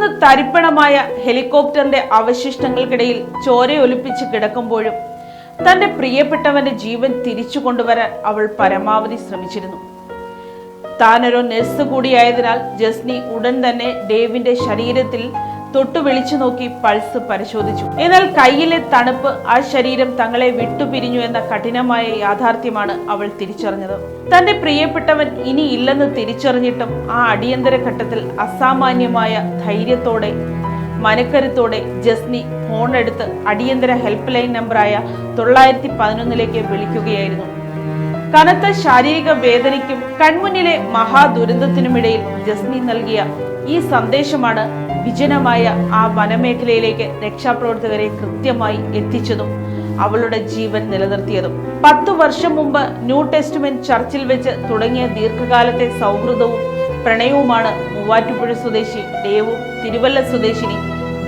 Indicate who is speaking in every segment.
Speaker 1: തകർന്ന് തരിപ്പണമായ ഹെലികോപ്റ്ററിന്റെ അവശിഷ്ടങ്ങൾക്കിടയിൽ ചോരയൊലിപ്പിച്ച് കിടക്കുമ്പോഴും തന്റെ പ്രിയപ്പെട്ടവന്റെ ജീവൻ തിരിച്ചു കൊണ്ടുവരാൻ അവൾ പരമാവധി ശ്രമിച്ചിരുന്നു. താനൊരു നഴ്സ് കൂടിയായതിനാൽ ജസ്നി ഉടൻ തന്നെ ഡേവിന്റെ ശരീരത്തിൽ തൊട്ടു വിളിച്ചു നോക്കി പൾസ് പരിശോധിച്ചു. എന്നാൽ കയ്യിലെ തണുപ്പ് ആ ശരീരം തങ്ങളെ വിട്ടുപിരിഞ്ഞു എന്ന കഠിനമായ യാഥാർത്ഥ്യമാണ് അവൾ തിരിച്ചറിഞ്ഞത്. തന്റെ പ്രിയപ്പെട്ടവൻ ഇനി ഇല്ലെന്ന് തിരിച്ചറിഞ്ഞിട്ടും ആ അടിയന്തര ഘട്ടത്തിൽ അസാമാന്യമായ ധൈര്യത്തോടെ മനക്കരുത്തോടെ ജസ്നി ഫോൺ എടുത്ത് അടിയന്തര ഹെൽപ്പ് ലൈൻ നമ്പറായ 911 വിളിക്കുകയായിരുന്നു. കനത്ത ശാരീരിക വേദനയ്ക്കും കൺമുന്നിലെ മഹാദുരന്തത്തിനുമിടയിൽ ജസ്നി നൽകിയ ഈ സന്ദേശമാണ് വിജനമായ ആ വനമേഖലയിലേക്ക് രക്ഷാപ്രവർത്തകരെ കൃത്യമായി എത്തിച്ചതും അവളുടെ ജീവൻ നിലനിർത്തിയതും. 10 വർഷം മുമ്പ് ന്യൂ ടെസ്റ്റ്മെന്റ് ചർച്ചിൽ വെച്ച് തുടങ്ങിയ ദീർഘകാലത്തെ സൗഹൃദവും പ്രണയവുമാണ് മൂവാറ്റുപുഴ സ്വദേശി ഡേവും തിരുവല്ല സ്വദേശിനി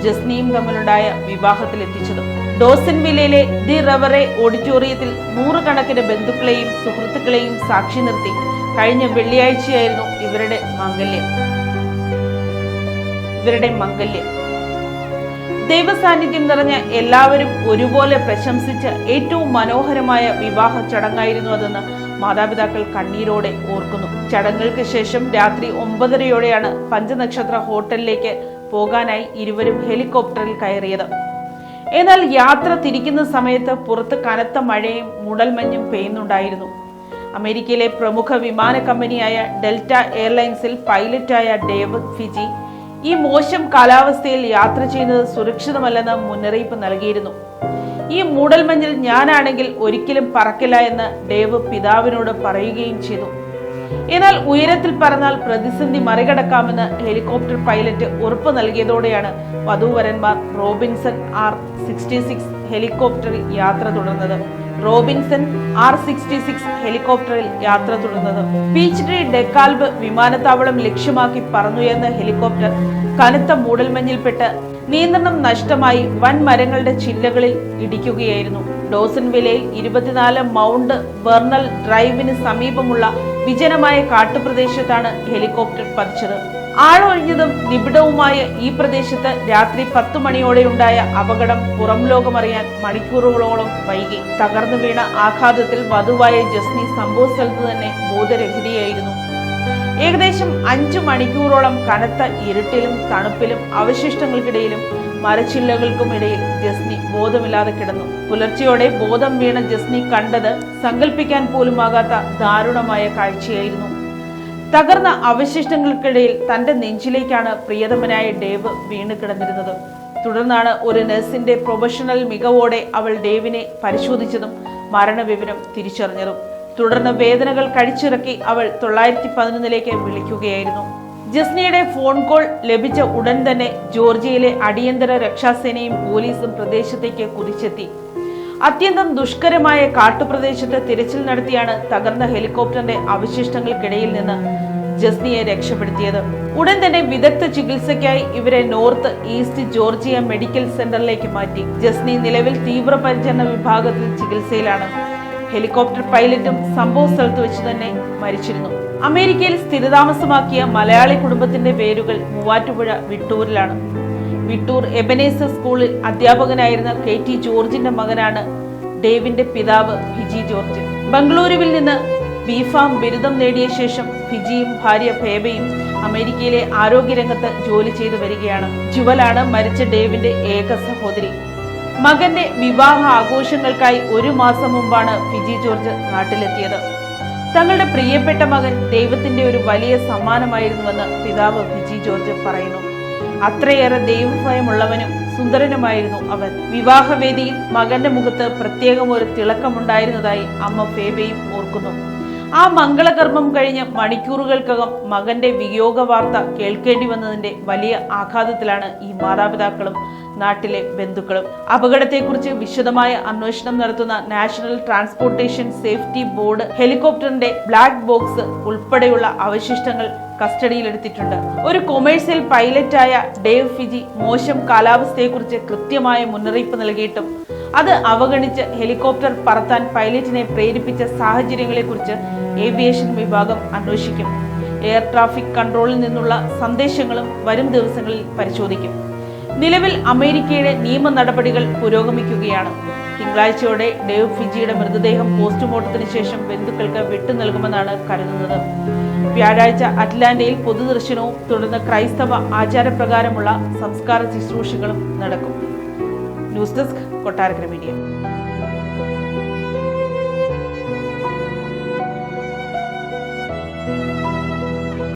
Speaker 1: ജസ്നിയും തമ്മിലുണ്ടായ വിവാഹത്തിലെത്തിച്ചതും. ഡോസൻവില്ലയിലെ ദി റവറെ ഓഡിറ്റോറിയത്തിൽ നൂറുകണക്കിന് ബന്ധുക്കളെയും സുഹൃത്തുക്കളെയും സാക്ഷി നിർത്തി കഴിഞ്ഞ വെള്ളിയാഴ്ചയായിരുന്നു ഇവരുടെ മംഗല്യം. ദൈവസാന്നിധ്യം നിറഞ്ഞ എല്ലാവരും ഒരുപോലെ പ്രശംസിച്ച ഏറ്റവും മനോഹരമായ വിവാഹ ചടങ്ങായിരുന്നു അതെന്ന് മാതാപിതാക്കൾ കണ്ണീരോടെ ഓർക്കുന്നു. ചടങ്ങുകൾക്ക് ശേഷം രാത്രി 9:30 പഞ്ചനക്ഷത്ര ഹോട്ടലിലേക്ക് പോകാനായി ഇരുവരും ഹെലികോപ്റ്ററിൽ കയറിയത്. എന്നാൽ യാത്ര തിരിക്കുന്ന സമയത്ത് പുറത്ത് കനത്ത മഴയും മൂടൽമഞ്ഞും പെയ്യുന്നുണ്ടായിരുന്നു. അമേരിക്കയിലെ പ്രമുഖ വിമാന കമ്പനിയായ ഡെൽറ്റ എയർലൈൻസിൽ പൈലറ്റായ ഡേവ് ഫിജി ഈ മോശം കാലാവസ്ഥയിൽ യാത്ര ചെയ്യുന്നത് സുരക്ഷിതമല്ലെന്ന് മുന്നറിയിപ്പ് നൽകിയിരുന്നു. ഈ മൂടൽമഞ്ഞിൽ ഞാനാണെങ്കിൽ ഒരിക്കലും പറക്കില്ല എന്ന് ഡേവ് പിതാവിനോട് പറയുകയും ചെയ്തു. എന്നാൽ ഉയരത്തിൽ പറന്നാൽ പ്രതിസന്ധി മറികടക്കാമെന്ന് ഹെലികോപ്റ്റർ പൈലറ്റ് ഉറപ്പ് നൽകിയതോടെയാണ് വധൂവരന്മാർ റോബിൻസൺ R-66 ഹെലികോപ്റ്ററിൽ യാത്ര തുടർന്നത്. പീച്ച് ട്രീ ഡെക്കാൽബ് വിമാനത്താവളം ലക്ഷ്യമാക്കി പറന്നുയർന്ന ഹെലികോപ്റ്റർ കനത്ത മൂടൽമഞ്ഞിൽപ്പെട്ട് നിയന്ത്രണം നഷ്ടമായി വൻ മരങ്ങളുടെ ചില്ലകളിൽ ഇടിക്കുകയായിരുന്നു. ഡോസൻവില്ലയിൽ 24 മൗണ്ട് വെർണൽ ഡ്രൈവിന് സമീപമുള്ള വിജനമായ കാട്ടുപ്രദേശത്താണ് ഹെലികോപ്റ്റർ പതിച്ചത്. ആളൊഴിഞ്ഞതും നിബിഡവുമായ ഈ പ്രദേശത്ത് രാത്രി 10 മണിയോടെയുണ്ടായ അപകടം പുറം ലോകമറിയാൻ മണിക്കൂറുകളോളം വൈകി. തകർന്നു വീണ ആഘാതത്തിൽ വധുവായ ജസ്നി സംഭവ സ്ഥലത്ത് തന്നെ ബോധരഹിതയായിരുന്നു. ഏകദേശം 5 മണിക്കൂറോളം കനത്ത ഇരുട്ടിലും തണുപ്പിലും അവശിഷ്ടങ്ങൾക്കിടയിലും മരച്ചില്ലകൾക്കുമിടയിൽ ജസ്നി ബോധമില്ലാതെ കിടന്നു. പുലർച്ചെയോടെ ബോധം വീണ ജസ്നി കണ്ടത് സങ്കല്പിക്കാൻ പോലുമാകാത്ത ദാരുണമായ കാഴ്ചയായിരുന്നു. തകർന്ന അവശിഷ്ടങ്ങൾക്കിടയിൽ തന്റെ നെഞ്ചിലേക്കാണ് പ്രിയതമനായ ഡേവ് വീണ് കിടന്നിരുന്നത്. തുടർന്നാണ് ഒരു നഴ്സിന്റെ പ്രൊഫഷണൽ മികവോടെ അവൾ ഡേവിനെ പരിശോധിച്ചതും മരണവിവരം തിരിച്ചറിഞ്ഞതും. തുടർന്ന് വേദനകൾ കഴിച്ചിറക്കി അവൾ 911 വിളിക്കുകയായിരുന്നു. ജസ്നിയുടെ ഫോൺ കോൾ ലഭിച്ച ഉടൻ തന്നെ ജോർജിയയിലെ അടിയന്തര രക്ഷാസേനയും പോലീസും പ്രദേശത്തേക്ക് കുതിച്ചെത്തി. അത്യന്തം ദുഷ്കരമായ കാട്ടുപ്രദേശത്ത് തിരച്ചിൽ നടത്തിയാണ് തകർന്ന ഹെലികോപ്റ്ററിന്റെ അവശിഷ്ടങ്ങൾക്കിടയിൽ നിന്ന് ജസ്നിയെ രക്ഷപ്പെടുത്തിയത്. ഉടൻ തന്നെ വിദഗ്ധ ചികിത്സയ്ക്കായി ഇവരെ നോർത്ത് ഈസ്റ്റ് ജോർജിയ മെഡിക്കൽ സെന്ററിലേക്ക് മാറ്റി. ജസ്നി നിലവിൽ തീവ്രപരിചരണ വിഭാഗത്തിൽ ചികിത്സയിലാണ്. ഹെലികോപ്റ്റർ പൈലറ്റും സംഭവ സ്ഥലത്ത് വെച്ച് തന്നെ മരിച്ചിരുന്നു. അമേരിക്കയിൽ സ്ഥിരതാമസമാക്കിയ മലയാളി കുടുംബത്തിന്റെ പേരുകൾ മൂവാറ്റുപുഴ വിട്ടൂരിലാണ്. വിട്ടൂർ എബനേസർ സ്കൂളിൽ അധ്യാപകനായിരുന്ന KT ജോർജിന്റെ മകനാണ് ഡേവിന്റെ പിതാവ് ഫിജി ജോർജ്. ബംഗളൂരുവിൽ നിന്ന് ബിഫാം ബിരുദം നേടിയ ശേഷം ഫിജിയും ഭാര്യ ഫേബയും അമേരിക്കയിലെ ആരോഗ്യരംഗത്ത് ജോലി ചെയ്തു വരികയാണ്. ജുവലാണ് മരിച്ച ഡേവിന്റെ ഏക സഹോദരി. മകന്റെ വിവാഹ ആഘോഷങ്ങൾക്കായി 1 മാസം മുമ്പാണ് ഫിജി ജോർജ് നാട്ടിലെത്തിയത്. തങ്ങളുടെ പ്രിയപ്പെട്ട മകൻ ദൈവത്തിന്റെ ഒരു വലിയ സമ്മാനമായിരുന്നുവെന്ന് പിതാവ് ഫിജി ജോർജ് പറയുന്നു. അത്രയേറെ ദൈവഭയമുള്ളവനും സുന്ദരനുമായിരുന്നു അവൻ. വിവാഹവേദിയിൽ മകന്റെ മുഖത്ത് പ്രത്യേകം ഒരു തിളക്കമുണ്ടായിരുന്നതായി അമ്മ ഫേബയും ഓർക്കുന്നു. ആ മംഗളകർമ്മം കഴിഞ്ഞ് മണിക്കൂറുകൾക്കകം മകന്റെ വിയോഗ വാർത്ത കേൾക്കേണ്ടി വന്നതിന്റെ വലിയ ആഘാതത്തിലാണ് ഈ മാതാപിതാക്കളും നാട്ടിലെ ബന്ധുക്കളും. അപകടത്തെക്കുറിച്ച് വിശദമായ അന്വേഷണം നടത്തുന്ന നാഷണൽ ട്രാൻസ്പോർട്ടേഷൻ സേഫ്റ്റി ബോർഡ് ഹെലികോപ്റ്ററിന്റെ ബ്ലാക്ക് ബോക്സ് ഉൾപ്പെടെയുള്ള അവശിഷ്ടങ്ങൾ കസ്റ്റഡിയിലെടുത്തിട്ടുണ്ട്. ഒരു കൊമേഴ്സ്യൽ പൈലറ്റായ ഡേവ് ഫിജി മോശം കാലാവസ്ഥയെക്കുറിച്ച് കൃത്യമായ മുന്നറിയിപ്പ് നൽകിയിട്ടും അത് അവഗണിച്ച് ഹെലികോപ്റ്റർ പറത്താൻ പൈലറ്റിനെ പ്രേരിപ്പിച്ച സാഹചര്യങ്ങളെക്കുറിച്ച് ഏവിയേഷൻ വിഭാഗം അന്വേഷിക്കും. എയർ ട്രാഫിക് കൺട്രോളിൽ നിന്നുള്ള സന്ദേശങ്ങളും വരും ദിവസങ്ങളിൽ പരിശോധിക്കും. നിലവിൽ അമേരിക്കയുടെ നിയമ നടപടികൾ പുരോഗമിക്കുകയാണ്. തിങ്കളാഴ്ചയോടെ ഡേവ് ഫിജിയുടെ മൃതദേഹം പോസ്റ്റ്മോർട്ടത്തിന് ശേഷം ബന്ധുക്കൾക്ക് വിട്ടു നൽകുമെന്നാണ് കരുതുന്നത്. വ്യാഴാഴ്ച അറ്റ്ലാന്റയിൽ പൊതുദർശനവും തുടർന്ന് ക്രൈസ്തവ ആചാരപ്രകാരമുള്ള സംസ്കാര ശുശ്രൂഷകളും നടക്കും. News desk, Kottarakkara media.